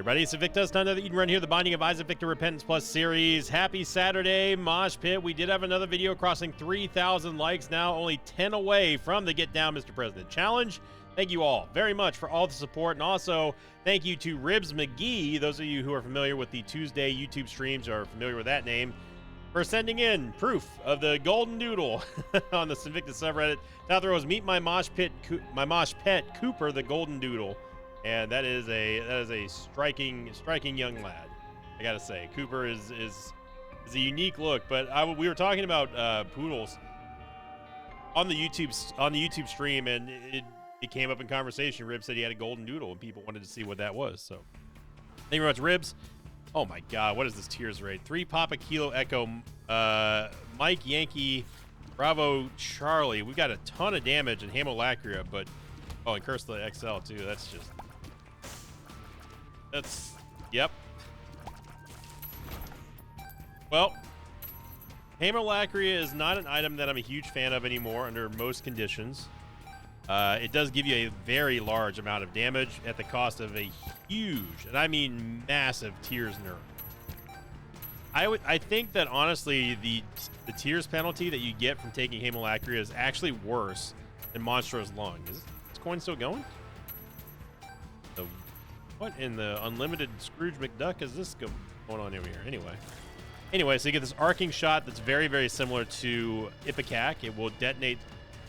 Everybody, it's Invictus, time that Eden Run here, the Binding of Isaac Victor Repentance Plus series. Happy Saturday, Mosh Pit. We did have another video crossing 3,000 likes, now only 10 away from the Get Down, Mr. President challenge. Thank you all very much for all the support, and also thank you to Ribs McGee, those of you who are familiar with the Tuesday YouTube streams or are familiar with that name, for sending in proof of the golden doodle on the Invictus subreddit. Now there was Meet My Mosh Pet Cooper, the golden doodle. And that is a striking young lad, I gotta say. Cooper is a unique look. But we were talking about poodles on the YouTube stream, and it came up in conversation. Ribs said he had a golden doodle, and people wanted to see what that was. So thank you very much, Ribs. Oh my God, what is this tears rate? 3 Papa Kilo Echo, Mike Yankee, Bravo Charlie. We've got a ton of damage in Hamolacria, but oh, and Curse the XL too. Yep. Well, Hamolacria is not an item that I'm a huge fan of anymore under most conditions. It does give you a very large amount of damage at the cost of a huge, and I mean massive, tears nerf. I think that honestly the tears penalty that you get from taking Hamolacria is actually worse than Monstro's Lung. Is this coin still going? What in the unlimited Scrooge McDuck is this going on over here? Anyway, so you get this arcing shot that's very, very similar to Ipecac. It will detonate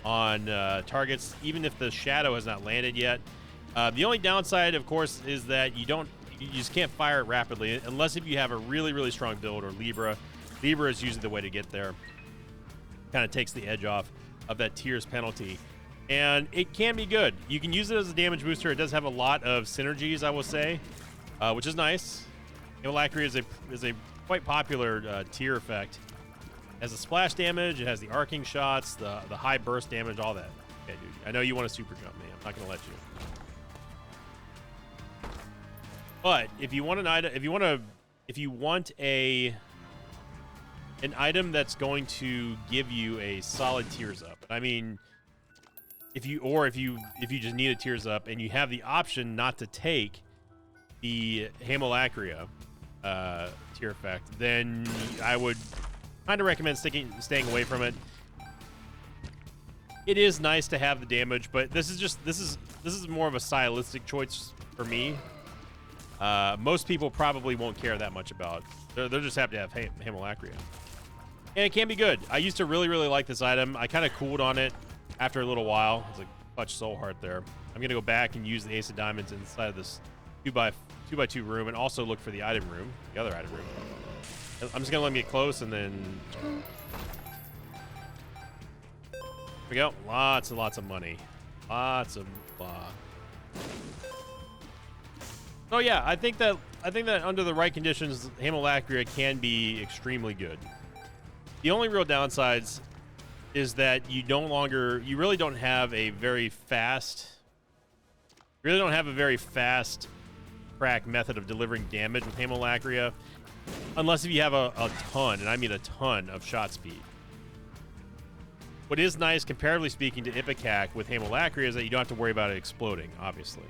on targets even if the shadow has not landed yet. The only downside, of course, is that you just can't fire it rapidly unless if you have a really, really strong build or Libra. Libra is usually the way to get there. Kind of takes the edge off of that tears penalty. And it can be good. You can use it as a damage booster. It does have a lot of synergies, I will say, which is nice. Hamolacria is a quite popular tier effect. It has a splash damage. It has the arcing shots, the high burst damage, all that. Okay, dude. I know you want to super jump me. I'm not gonna let you. But if you want an item, if you want an item that's going to give you a solid tears up, I mean. If you just need a tears up and you have the option not to take the Hamolacria tier effect, then I would kind of recommend staying away from it. It is nice to have the damage, but this is more of a stylistic choice for me. Most people probably won't care that much about. They're just happy to have Hamolacria, and it can be good. I used to really, really like this item. I kind of cooled on it after a little while. It's like clutch soul heart there. I'm gonna go back and use the Ace of Diamonds inside of this 2x2 room, and also look for the item room, the other item room. I'm just gonna let me get close, and then here we go. Lots and lots of money. So yeah, I think that under the right conditions, Hamolacria can be extremely good. The only real downsides is that you really don't have a very fast crack method of delivering damage with Hamolacria, unless if you have a ton, and I mean a ton, of shot speed. What is nice, comparatively speaking, to Ipecac with Hamolacria is that you don't have to worry about it exploding, obviously.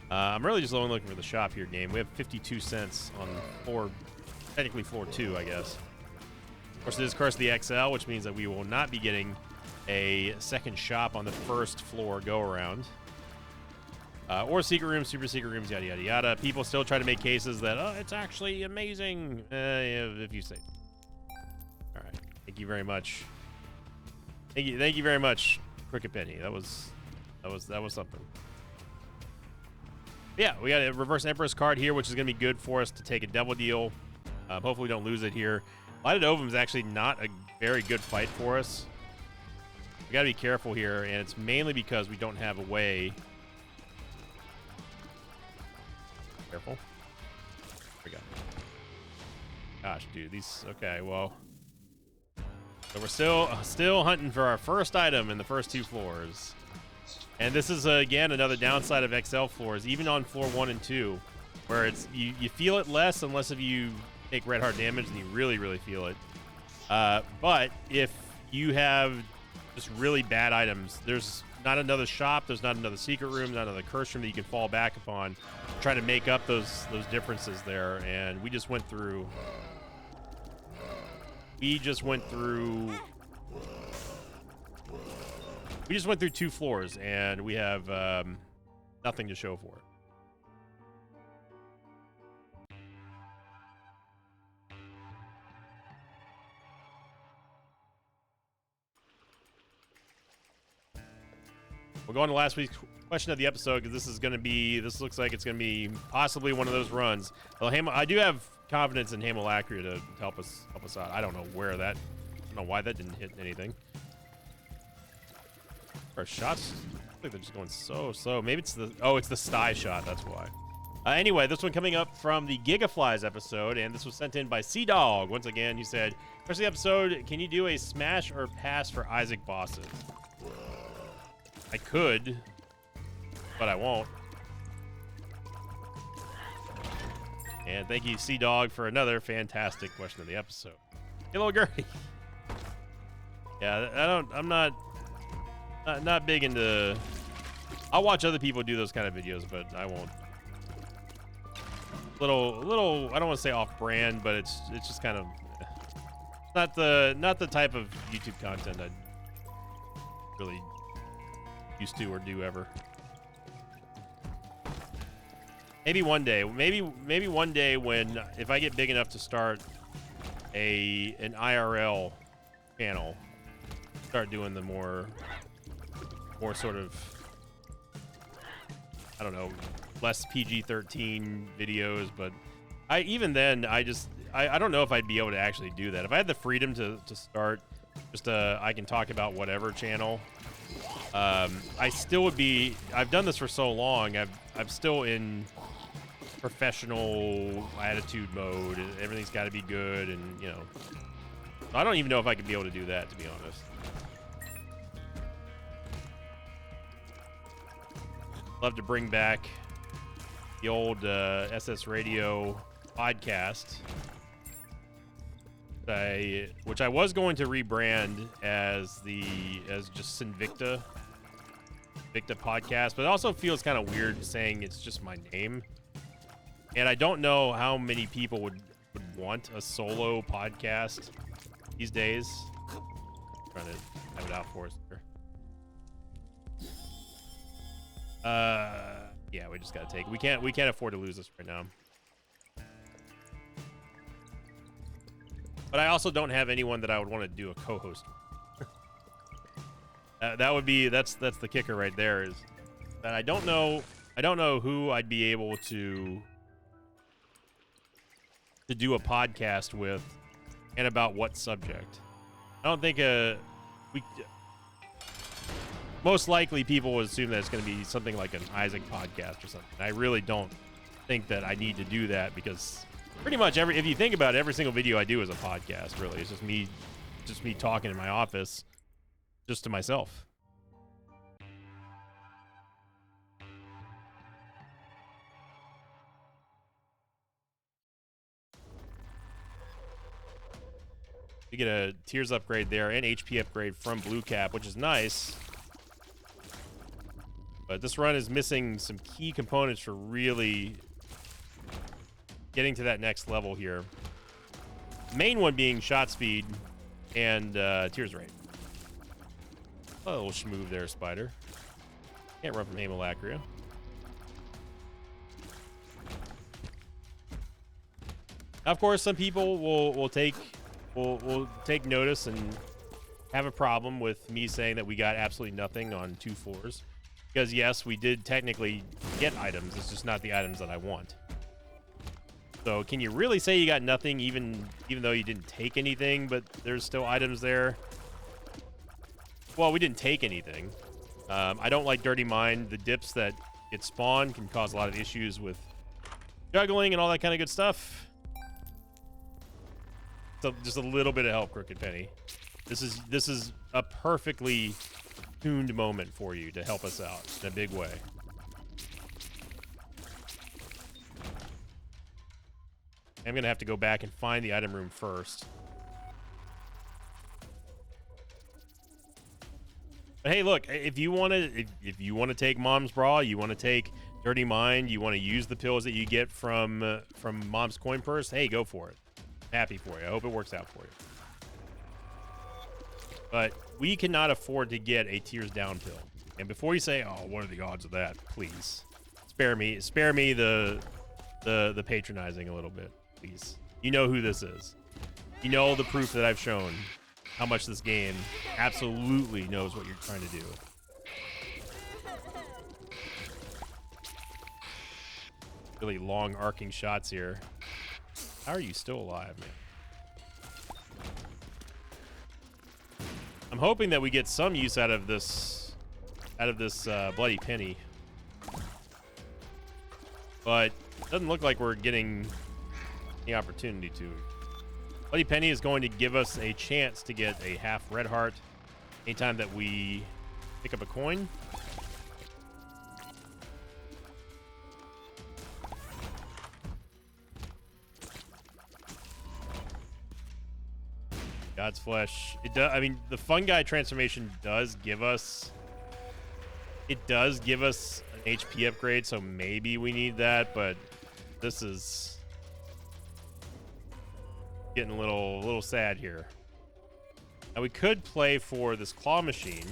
I'm really just only looking for the shop here, game. We have 52 cents on floor, technically floor 2, I guess. Of course, this is Curse the XL, which means that we will not be getting a second shop on the first floor go-around. Or secret rooms, super secret rooms, yada, yada, yada. People still try to make cases that, oh, it's actually amazing, if you say. All right. Thank you very much. Thank you very much, Crooked Penny. That was something. Yeah, we got a Reverse Empress card here, which is going to be good for us to take a double deal. Hopefully we don't lose it here. Lighted Ovum is actually not a very good fight for us. We got to be careful here, and it's mainly because we don't have a way. Careful. There we go. Gosh, dude, these. Okay, well. So we're still hunting for our first item in the first 2 floors. And this is, again, another downside of XL floors, even on floor 1 and 2, where it's you feel it less unless if you take red heart damage, and you really, really feel it. But if you have just really bad items. There's not another shop. There's not another secret room. Not another curse room that you can fall back upon. Try to make up those differences there. And we just went through. We just went through 2 floors, and we have nothing to show for it. We're going to last week's question of the episode because this looks like it's going to be possibly one of those runs. Well, I do have confidence in Hamelacria to help us out. I don't know why that didn't hit anything. Our shots, I think they're just going so slow. Maybe it's the sty shot. That's why. Anyway, this one coming up from the Gigaflies episode, and this was sent in by Sea Dog. Once again, he said, "First the episode, can you do a smash or pass for Isaac bosses?" I could, but I won't. And thank you, Sea Dog, for another fantastic question of the episode. Hello, Gertie. Yeah, I'm not big into. I'll watch other people do those kind of videos, but I won't. Little. I don't want to say off-brand, but it's just kind of not the type of YouTube content I'd really used to or do ever. Maybe one day. Maybe one day if I get big enough to start an IRL channel, start doing the more sort of, I don't know, less PG-13 videos. But even then I don't know if I'd be able to actually do that. If I had the freedom to start just I can talk about whatever channel, I still would be. I've done this for so long. I'm still in professional attitude mode. Everything's got to be good, and I don't even know if I could be able to do that, to be honest. Love to bring back the old SS Radio podcast, which I was going to rebrand as just Sinvicta podcast, but it also feels kind of weird saying it's just my name. And I don't know how many people would want a solo podcast these days. I'm trying to have it out for us here. Yeah, we just gotta take. We can't afford to lose this right now. But I also don't have anyone that I would want to do a co-host with. That's the kicker right there, is that I don't know who I'd be able to do a podcast with, and about what subject. I don't think most likely people would assume that it's going to be something like an Isaac podcast or something. I really don't think that I need to do that, because pretty much if you think about it, every single video I do is a podcast, really. It's just me talking in my office just to myself. You get a tiers upgrade there and HP upgrade from Blue Cap, which is nice. But this run is missing some key components for really getting to that next level here. Main one being shot speed and tiers rate. A little schmoove there, Spider. Can't run from Hamelacria. Of course, some people will take notice and have a problem with me saying that we got absolutely nothing on 2 floors. Because yes, we did technically get items. It's just not the items that I want. So can you really say you got nothing, even though you didn't take anything, but there's still items there? Well, we didn't take anything. I don't like Dirty Mind. The dips that get spawned can cause a lot of issues with juggling and all that kind of good stuff. So just a little bit of help, Crooked Penny. This is a perfectly tuned moment for you to help us out in a big way. I'm gonna have to go back and find the item room first. But hey, look, if you want to, if you want to take Mom's Brawl, you want to take Dirty Mind, you want to use the pills that you get from Mom's Coin Purse, hey, go for it. Happy for you. I hope it works out for you. But we cannot afford to get a Tears Down pill. And before you say, "Oh, what are the odds of that?" Please spare me the patronizing a little bit, please. You know who this is. You know the proof that I've shown. How much this game absolutely knows what you're trying to do. Really long arcing shots here. How are you still alive, man? I'm hoping that we get some use out of this Bloody Penny. But it doesn't look like we're getting the opportunity to. Bloody Penny is going to give us a chance to get a half red heart anytime that we pick up a coin. God's Flesh. It does. I mean, the Fun Guy transformation does give us. It does give us an HP upgrade, so maybe we need that. But this is getting a little sad here. Now we could play for this claw machine.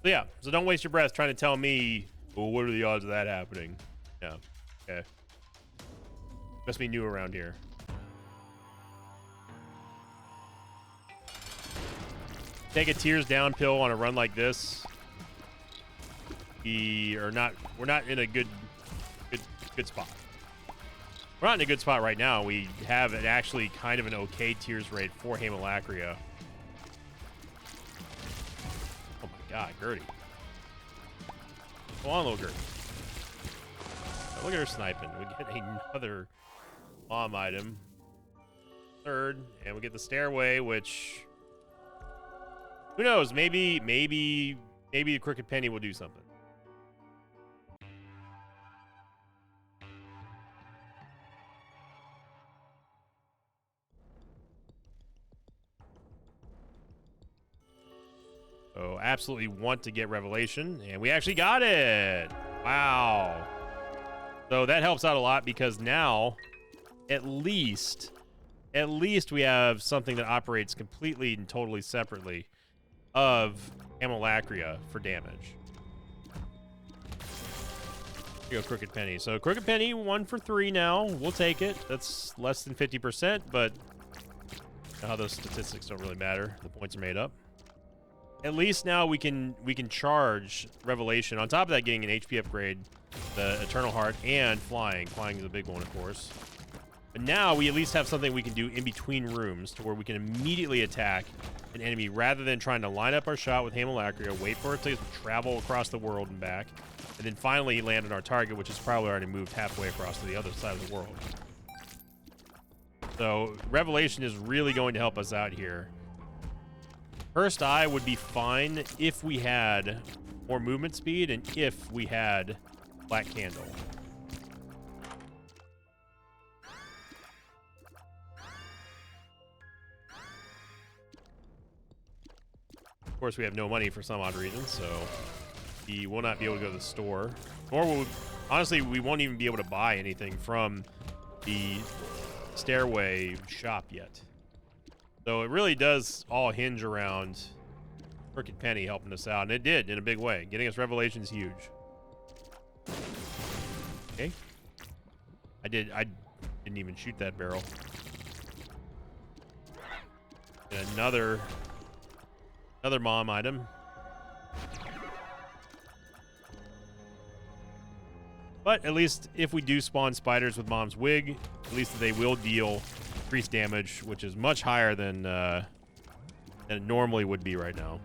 So yeah, so don't waste your breath trying to tell me, well, what are the odds of that happening? Yeah, okay. Must be new around here. Take a Tears Down pill on a run like this. We're not in a good spot. We're not in a good spot right now. We have an actually kind of an okay tears rate for Haemolacria. God, Gertie. Go on, little Gertie. Oh, look at her sniping. We get another bomb item. Third, and we get the stairway, which... Who knows? Maybe the Crooked Penny will do something. So absolutely want to get Revelation, and we actually got it. Wow. So that helps out a lot because now at least we have something that operates completely and totally separately of Haemolacria for damage. Here you go, Crooked Penny. So Crooked Penny, 1 for 3 now. We'll take it. That's less than 50%, but you know how those statistics don't really matter. The points are made up. At least now we can charge Revelation. On top of that, getting an HP upgrade, the Eternal Heart, and flying. Flying is a big one, of course. But now we at least have something we can do in between rooms to where we can immediately attack an enemy rather than trying to line up our shot with Haemolacria, wait for it to travel across the world and back, and then finally land on our target, which is probably already moved halfway across to the other side of the world. So Revelation is really going to help us out here. First Eye would be fine if we had more movement speed and if we had Black Candle. Of course, we have no money for some odd reason, so we will not be able to go to the store. Or we'll, honestly, we won't even be able to buy anything from the stairway shop yet. So it really does all hinge around Crooked Penny helping us out, and it did in a big way. Getting us Revelation is huge. Okay. I didn't even shoot that barrel. And another mom item. But at least if we do spawn spiders with Mom's Wig, at least they will deal increased damage, which is much higher than it normally would be right now.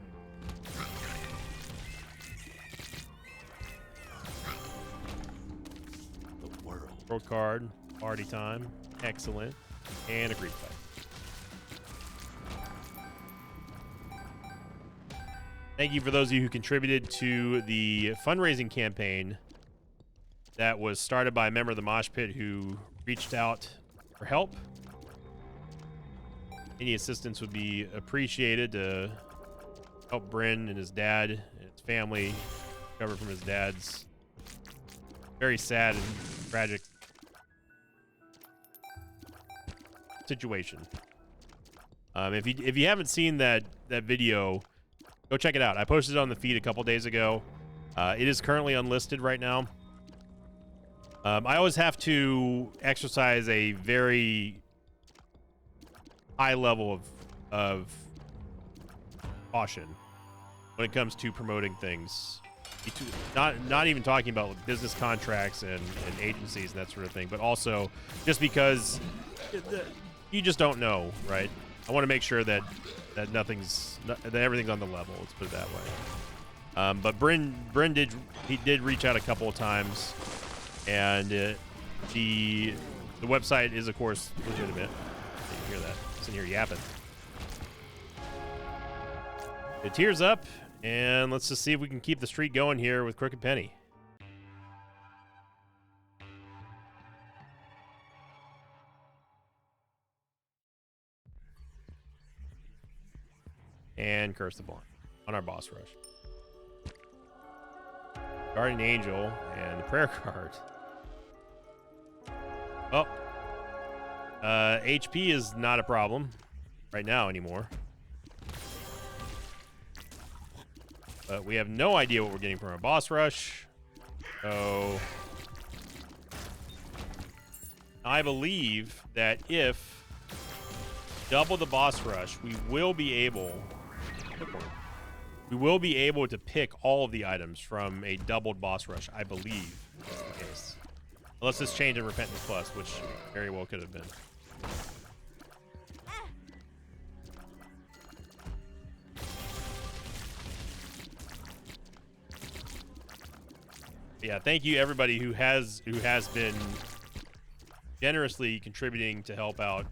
World card, party time, excellent, and a Greek fight. Thank you for those of you who contributed to the fundraising campaign that was started by a member of the Mosh Pit who reached out for help. Any assistance would be appreciated to help Bryn and his dad and his family recover from his dad's very sad and tragic situation. If you haven't seen that video, go check it out. I posted it on the feed a couple days ago. It is currently unlisted right now. I always have to exercise a very high level of caution when it comes to promoting things. Not even talking about business contracts and agencies and that sort of thing, but also just because you just don't know, right? I want to make sure that everything's on the level. Let's put it that way. But Bryn did reach out a couple of times, and the website is of course legitimate. You hear that? It's in here yapping. The tears up, and let's just see if we can keep the streak going here with Crooked Penny. And Curse the Blind on our boss rush. Guardian Angel and the prayer card. Oh. HP is not a problem right now anymore. But we have no idea what we're getting from our boss rush. So I believe that if double the boss rush, we will be able to pick all of the items from a doubled boss rush, I believe is the case. Unless this changed in Repentance Plus, which very well could have been. Yeah, thank you everybody who has been generously contributing to help out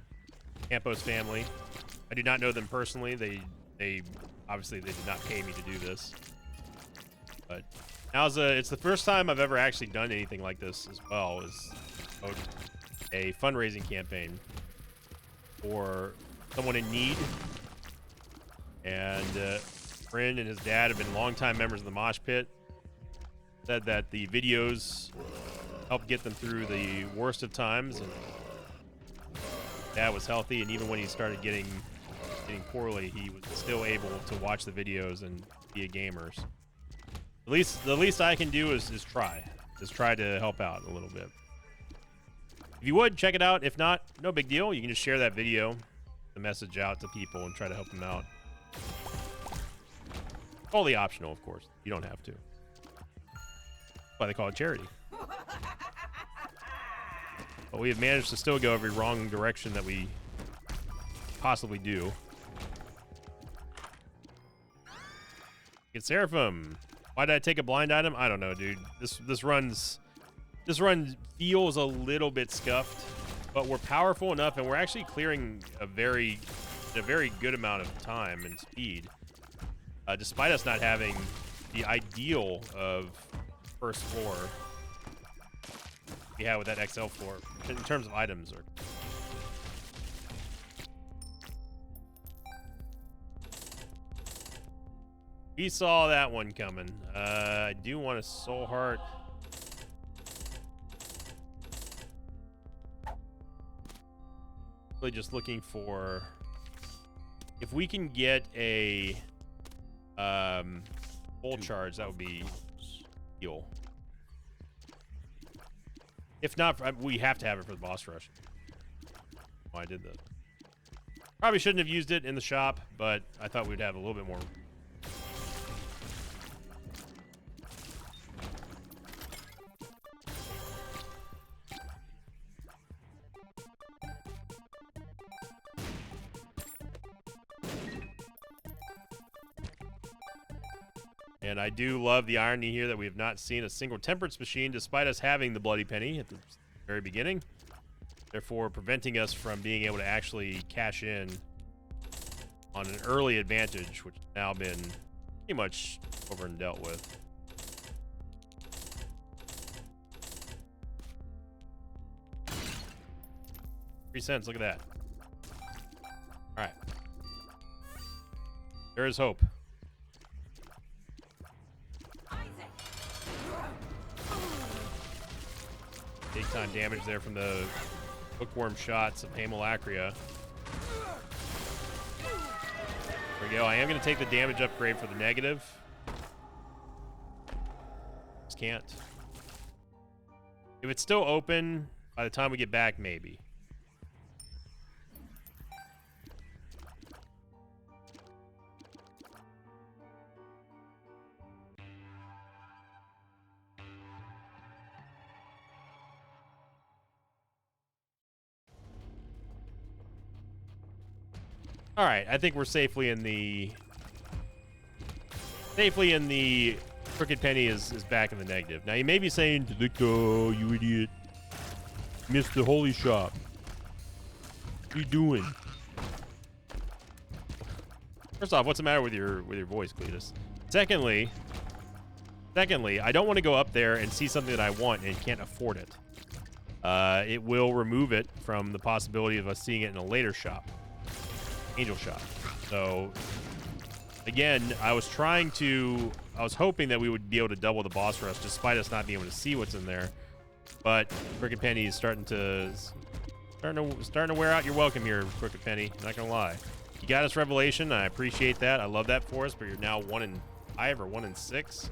Campos family. I do not know them personally. They obviously they did not pay me to do this. But it's the first time I've ever actually done anything like this as well, as a fundraising campaign for someone in need. And Bryn and his dad have been longtime members of the Mosh Pit. Said that the videos helped get them through the worst of times, and Dad was healthy, and even when he started getting poorly, he was still able to watch the videos and be a gamer. The least I can do is try to help out a little bit. If you would, check it out. If not, no big deal. You can just share that video, the message out to people, and try to help them out. Totally optional, of course. You don't have to. That's why they call it charity. But we have managed to still go every wrong direction that we possibly do. Get Seraphim. Why did I take a blind item? I don't know, dude. This run feels a little bit scuffed, but we're powerful enough, and we're actually clearing a very good amount of time and speed, despite us not having the ideal of first floor we have with that XL floor in terms of items. We saw that one coming. I do want a soul heart. Really just looking for if we can get a full charge, that would be heal. If not, we have to have it for the boss rush. Oh, I did that. Probably shouldn't have used it in the shop, but I thought we'd have a little bit more. And I do love the irony here that we have not seen a single Temperance machine, despite us having the Bloody Penny at the very beginning. Therefore, preventing us from being able to actually cash in on an early advantage, which has now been pretty much over and dealt with. $0.03, look at that. All right. There is hope. Big time damage there from the hookworm shots of Haemolacria. There we go. I am going to take the damage upgrade for the negative. Just can't. If it's still open by the time we get back, maybe. All right, I think we're safely in the Crooked Penny is back in the negative. Now you may be saying, Delicto, you idiot, missed the holy shop. What are you doing? First off, what's the matter with your voice, Cletus? Secondly, I don't want to go up there and see something that I want and can't afford it. It will remove it from the possibility of us seeing it in a later shop. Angel shop. So again, I was hoping that we would be able to double the boss rush despite us not being able to see what's in there. But Crooked Penny is starting to wear out your welcome here, Crooked Penny. Not gonna lie. You got us Revelation. I appreciate that. I love that for us, but you're now 1 in 5 or 1 in 6.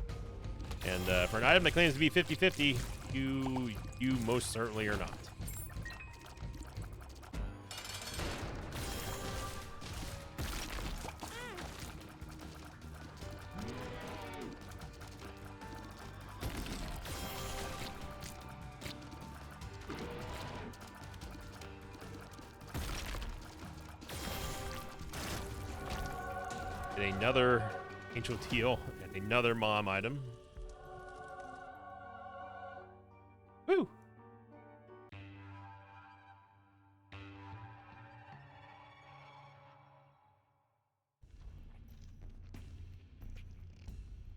And for an item that claims to be 50-50, you most certainly are not. Another Angel Teal and another Mom item. Woo!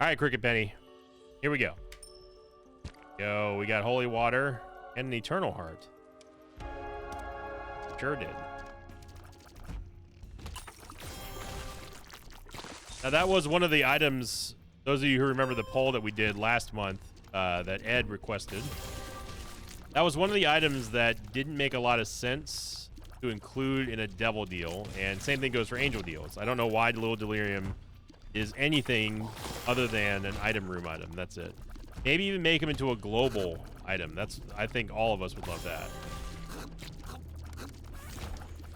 All right, Crooked Penny. Here we go. We got Holy Water and an Eternal Heart. Sure did. Now, that was one of the items, those of you who remember the poll that we did last month that Ed requested. That was one of the items that didn't make a lot of sense to include in a Devil deal, and same thing goes for Angel deals. I don't know why Little Delirium is anything other than an item room item. That's it. Maybe even make him into a global item. I think all of us would love that.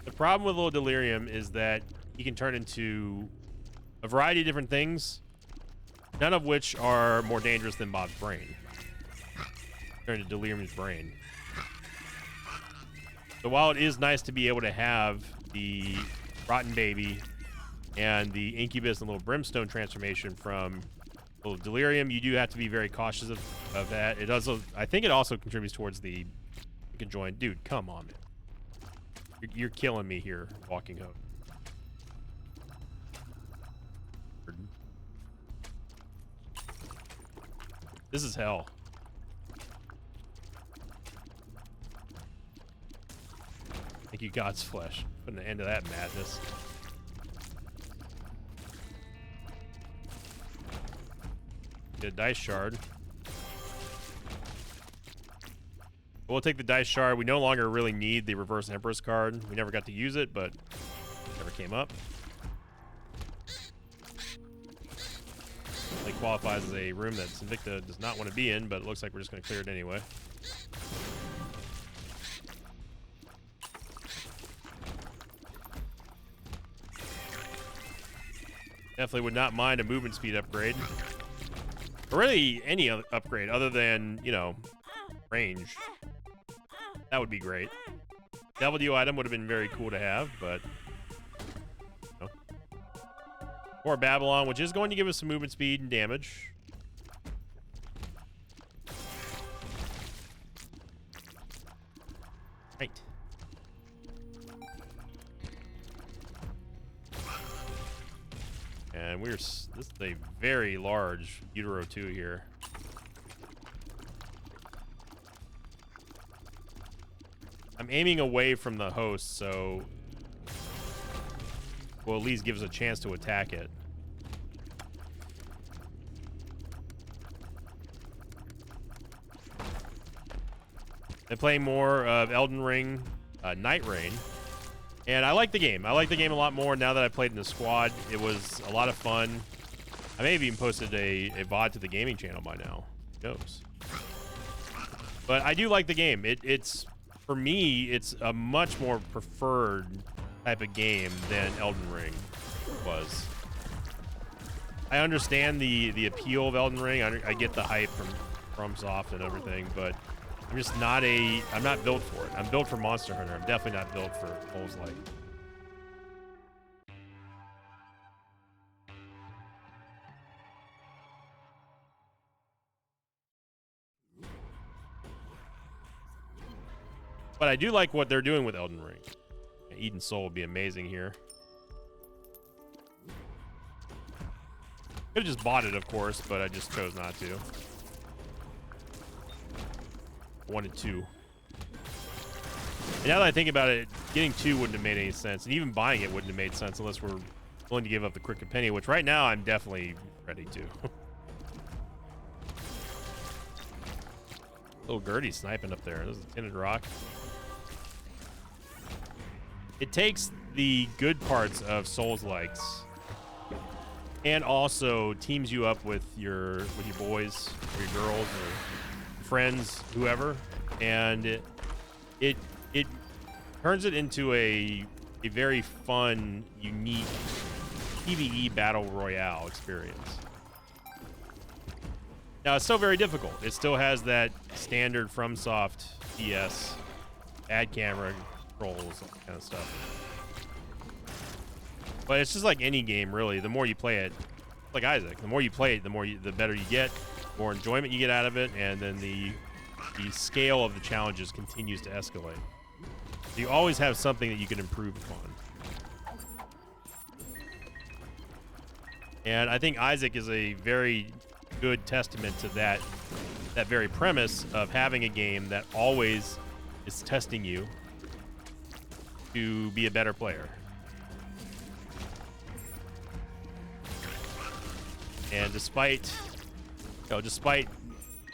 The problem with Little Delirium is that he can turn into a variety of different things, none of which are more dangerous than Bob's brain. Turn to Delirium's brain. So while it is nice to be able to have the Rotten Baby and the Incubus and Little Brimstone transformation from Little Delirium, you do have to be very cautious of that. It also, I think it also contributes towards the conjoined. Dude, come on, man. You're killing me here, Walking Hope. This is hell. Thank you, God's Flesh. Putting an end to that madness. Get a dice shard. We'll take the dice shard. We no longer really need the Reverse Empress card. We never got to use it, but it never came up. It qualifies as a room that Sinvicta does not want to be in, but it looks like we're just going to clear it anyway. Definitely would not mind a movement speed upgrade. Or really any upgrade other than, you know, range. That would be great. Devil Deal item would have been very cool to have, but... Or Babylon, which is going to give us some movement speed and damage. Right. And this is a very large Utero 2 here. I'm aiming away from the host, so well, at least gives a chance to attack it. I'm playing more of Elden Ring, Night Rain, and I like the game. I like the game a lot more now that I played in the squad. It was a lot of fun. I may have even posted a VOD to the gaming channel by now. Who knows? But I do like the game. It's for me, it's a much more preferred type of game than Elden Ring was. I understand the appeal of Elden Ring. I get the hype from FromSoft and everything, but I'm just not I'm not built for it. I'm built for Monster Hunter. I'm definitely not built for Souls-like. But I do like what they're doing with Elden Ring. Eden Soul would be amazing here. Could have just bought it, of course, but I just chose not to. I wanted 2. And now that I think about it, getting 2 wouldn't have made any sense. And even buying it wouldn't have made sense unless we're willing to give up the Crooked Penny, which right now I'm definitely ready to. Little Gertie sniping up there. This is a tinted rock. It takes the good parts of Souls-likes and also teams you up with your boys or your girls or friends, whoever, and it turns it into a very fun, unique PvE battle royale experience. Now it's still very difficult. It still has that standard FromSoft PS, bad camera, controls, that kind of stuff. But it's just like any game, really. The more you play it, like Isaac, the more you play it, the better you get, the more enjoyment you get out of it, and then the scale of the challenges continues to escalate. You always have something that you can improve upon. And I think Isaac is a very good testament to that very premise of having a game that always is testing you to be a better player. And despite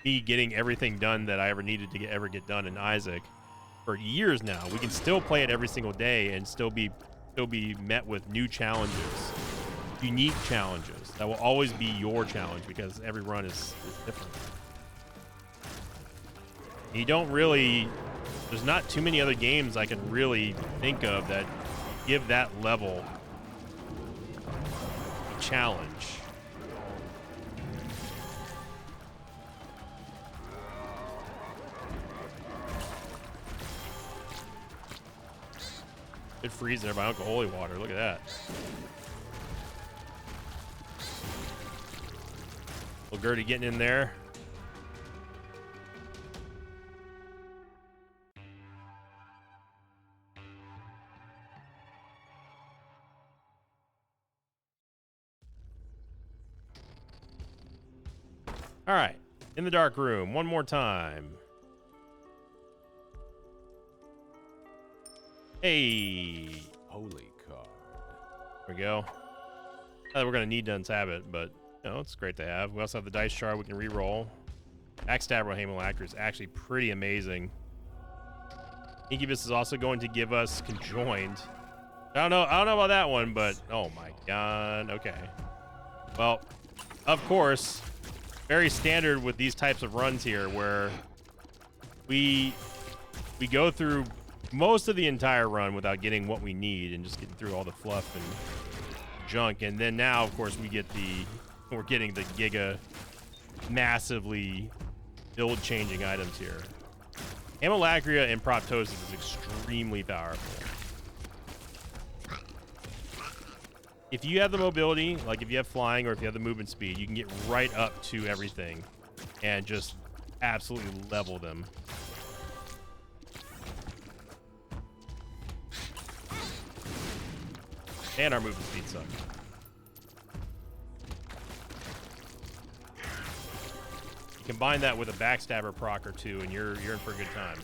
me getting everything done that I ever needed to ever get done in Isaac for years now, we can still play it every single day and still be met with new challenges, unique challenges that will always be your challenge because every run is different. You don't really, there's not too many other games I can really think of that give that level of challenge. It freezes there by Uncle Holy Water. Look at that. Little Gertie getting in there. All right, in the dark room, one more time. Hey, Holy card. there we go. Not that we're gonna need to untap it, but you know, it's great to have. We also have the dice shard we can re-roll. Backstabber Haemolacra is actually pretty amazing. Incubus is also going to give us Conjoined. I don't know about that one, but oh my god. Okay. Well, of course, very standard with these types of runs here, where we go through most of the entire run without getting what we need and just getting through all the fluff and junk, and then now of course we're getting the giga massively build changing items here. Haemolacria and Proptosis is extremely powerful. if you have the mobility, like if you have flying or if you have the movement speed, you can get right up to everything and just absolutely level them. And our movement speed sucks. You combine that with a backstabber proc or two, and you're in for a good time.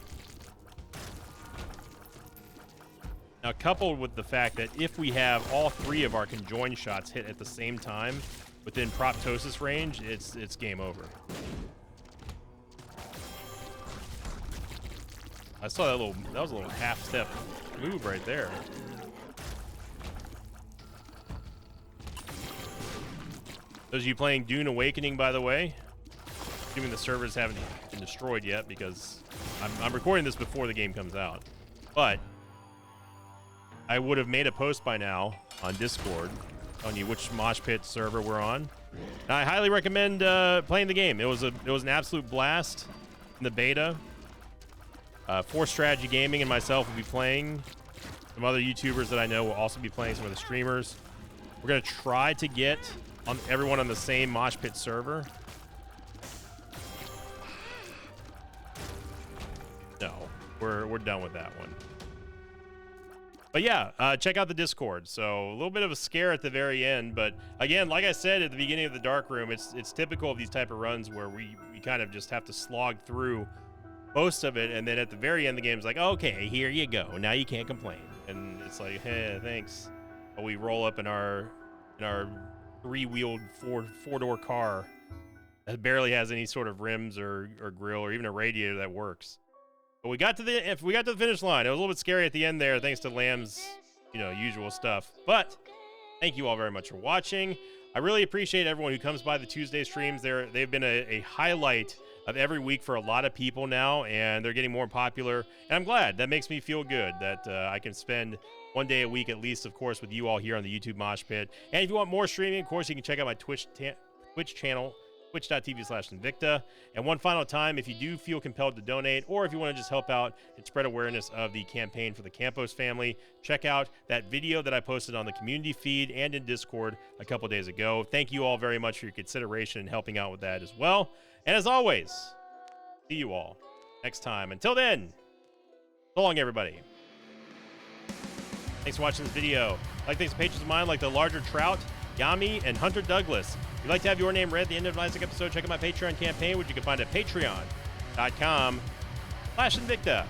Now, coupled with the fact that if we have all three of our conjoined shots hit at the same time within Proptosis range, it's game over. I saw that was a little half-step move right there. Those of you playing Dune Awakening, by the way, assuming the servers haven't been destroyed yet, because I'm recording this before the game comes out, but I would have made a post by now on Discord telling you which Mosh Pit server we're on. And I highly recommend playing the game. It was an absolute blast in the beta. Force Strategy Gaming and myself will be playing. Some other YouTubers that I know will also be playing, some of the streamers. We're gonna try to get everyone on the same Mosh Pit server. No, we're done with that one. But yeah, check out the Discord. So a little bit of a scare at the very end, but again, like I said at the beginning of the Dark Room, it's typical of these type of runs where we kind of just have to slog through most of it, and then at the very end, the game's like, okay, here you go. Now you can't complain, and it's like, hey, thanks. But we roll up in our three-wheeled four-door car that barely has any sort of rims or grill or even a radiator that works. But we got to the finish line. It was a little bit scary at the end there, thanks to Lamb's, usual stuff. But thank you all very much for watching. I really appreciate everyone who comes by the Tuesday streams. They've been a highlight of every week for a lot of people now, and they're getting more popular. And I'm glad. That makes me feel good that I can spend one day a week at least, of course, with you all here on the YouTube Mosh Pit. And if you want more streaming, of course, you can check out my Twitch channel, twitch.tv/Invicta. And one final time, if you do feel compelled to donate, or if you want to just help out and spread awareness of the campaign for the Campos family, check out that video that I posted on the community feed and in Discord a couple days ago. Thank you all very much for your consideration and helping out with that as well. And as always, see you all next time. Until then, so long, everybody. Thanks for watching this video. Like things to patrons of mine like the Larger Trout, Yami, and Hunter Douglas. If you'd like to have your name read at the end of an Isaac episode, check out my Patreon campaign, which you can find at patreon.com/Invicta.